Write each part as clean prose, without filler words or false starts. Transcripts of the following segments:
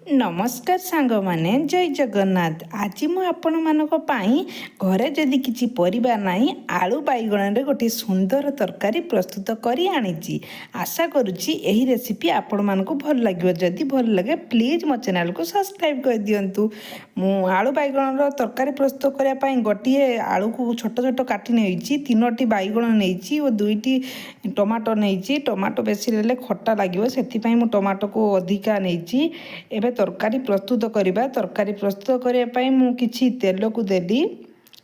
नमस्कार सांग माने जय जगन्नाथ। आज मु आपण मानक पाई घरे जदि किछि परिबा नाही आलू बैगण रे गोटे सुंदर तरकारी प्रस्तुत करी आनीची। आशा करुच्ची एही रेसिपी आपण मानक भल लागियो। जदि भल लगे प्लीज मो चैनल को सब्सक्राइब कर दियंतु। मु आलू बैगण रो तरकारी प्रस्तुत करिया पाई गोटिए आलू को छोट छोट काटी नेइची, तीनोटी बैगण नेइची और दुईटी टमाटो नेइची। टमाटो बेसी लेले खट्टा लागियो, सेति पई मु टमाटो को अधिका नेइची। एबे तरकारी प्रस्तुत करवा। तरकारी प्रस्तुत करने मु किछि तेल को देली।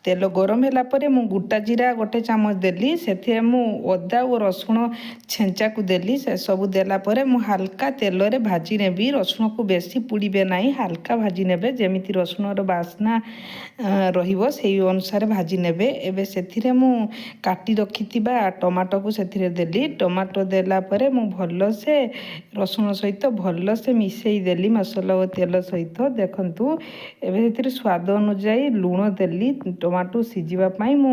तेल गरम होला परे मु गोटा जीरा गोटे चामच देली। से मु अदा और रसुण छेंचा को देली। से सब देला परे मु हल्का तेल रे भाजी नेबी। रसुण को बेसी पुड़ीबे नाही, हल्का भाजी नेबे जेमिति रसुण रो बास्ना रहिबो सेही अनुसार भाजी नेबे। एबे सेथिरे मु काटी रखिथिबा टमाटो को सेथिरे देली। टमाटो देला परे मु भल्लो से रसुण सहित भल्लो से मिसेई देली मसाला और तेल सहित। देखंतु एबे सेथिरे स्वाद अनुसार लूण देली। टमाटो सिझिबा पाई मु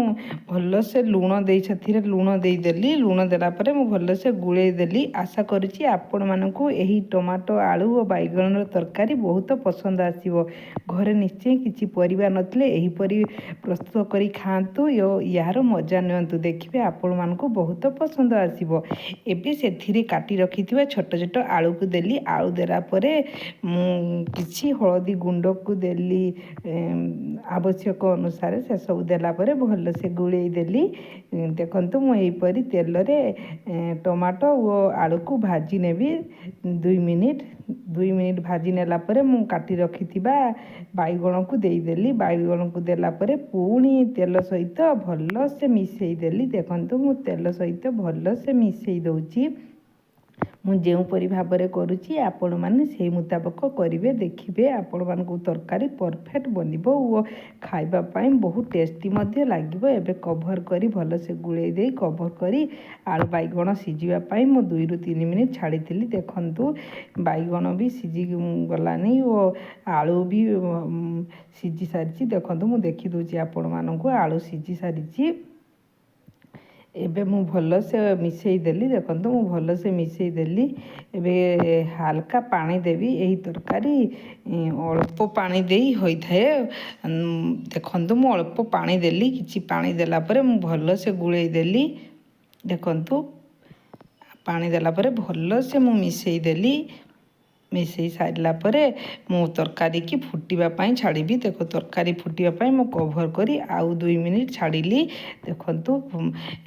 भल्लो से लूण देई सेथिरे लूण देई देली। लूण देला परे मु भल्लो से गुळेई देली। आशा करूची आपण मानकु एही टमाटो आलू और बैगण रो तरकारी बहुत पसंद आसीबो। घरे निश्चय किछि परिबा नथले एही परि प्रस्तुत करी खांतु यार मजा नियंतु। देखिबे आपण मानकु बहुत पसंद आसीबो। एबे सेथिरे काटी रखिथिबा छोट छोट आलू को देली। आलू देला परे मु किछि हळदी गुंड को देली आवश्यक अनुसार। से सब देला परे भल से गुळेई देली। देखंतु मु एही परि तेल रे टमाटो और आलू को भाजी नेबी 2 मिनिट भाजी नेला परे मु काटी रखिथिबा बैगण को देई देली। बैगण को देला परे पुणी तेल सहित भल से मिसेई देली। देखंतु मु तेल सहित भल से मिसेई दउची। मु जेउ परि भाबरे करूची आपण माने सेही मुताबिक करिवे। देखिबे आपण मानकु तरकारी परफेक्ट बनिबो ओ खाइबा पाई बहुत टेस्टी मध्ये लागिबो। एबे कवर करी भल से गुळेई देई कवर करी आलू बैगण सिझिबा पाई मु 2 रु 3 मिनिट छाड़ीथिली। देखंतु बैगण भी सिझी गलानी और आलू भी सिझी सारिची। देखंतु मु देखि दोची आपण मानकु आलू सिझी सारिची। एबे मु भल से मिसेई देली। देखंतु मु भल से मिसेई देली। एबे हल्का पानी देवी। एही तरकारी अल्प पानी देई होई थाए। देखंतु मु अल्प पानी देली। किछि पानी देला परे मु भल से गुळेई देली। देखंतु पानी देला परे भल से मु मिसेई देली। मिसेई सारिला परे मु तरकारी की फुटिबा पाई छाड़ीबी। देखो तरकारी फुटिबा पाई मु कवर करी आउ 2 मिनिट छाड़ीली। देखंतु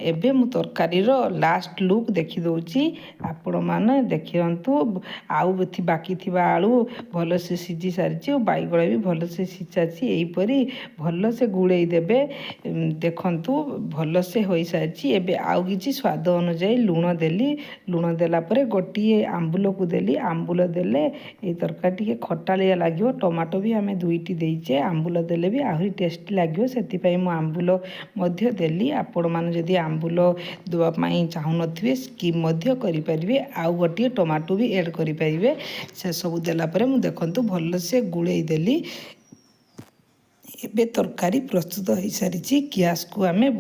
एबे मु तरकारी रो लास्ट लुक देखि दउची। आपण माने देखियंतु आउ बेथि बाकी थिबा आलू भल से सिझी सारिची और बैगण भी भल से सिझाची। एही परी भल से गुळेई देबे। देखंतु भल से होई सारिची। एबे आउ किछि स्वाद अनुसार लूण देली। लूण देला परे गोटिए आंबुल को देली। आंबुल देले ए तरकारी टिके खट्टालिया लागियो। टमाटो भी आमे दुईटी देइचे। आंबुल देले भी आहुरी टेस्टी लागियो। सेति पई मु आंबुल मध्य देली। आपण माने जदि आंबुल दुआ पाई चाहू नथिबे स्किप मध्य करि परिबे। आउ गोटिए टमाटो भी ऐड करि परिबे। से सब देला परे मु देखंतु भल से गुळेई देली। एबे तरकारी प्रस्तुत हो सारी। गैस को आमे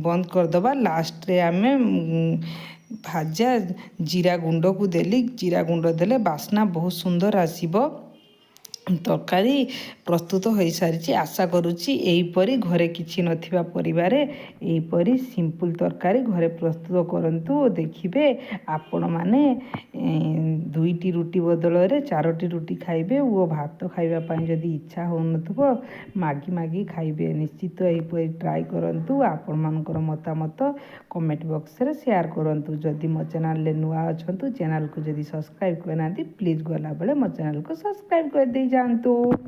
बंद करदबा। लास्ट रे आमे भाजा जीरा गुंड को देली। जीरा गुंड देले बास्ना बहुत सुंदर आसीबो। तरकारी प्रस्तुत हो सारी। आशा करुच्ची यहीपरी घरे किछि नथिबा परिवारे यहीपरी सिंपल तरकारी घरे प्रस्तुत करंतु। देखिबे आपण माने 2टी रुटी बदल रे 4टी रुटी खाइबे। वो भात खाइबा पाई जदि इच्छा हो नथबो मागी मागी खाइबे। निश्चित यहीपरी ट्राई करंतु। आपण मानकर मतामत कमेंट बॉक्स रे शेयर करंतु। जदि मो चैनल ले नुआ अछंतु चैनल को जदि सब्सक्राइब करनांती प्लीज गला बेले मो चैनल को सब्सक्राइब कर दे जानतु।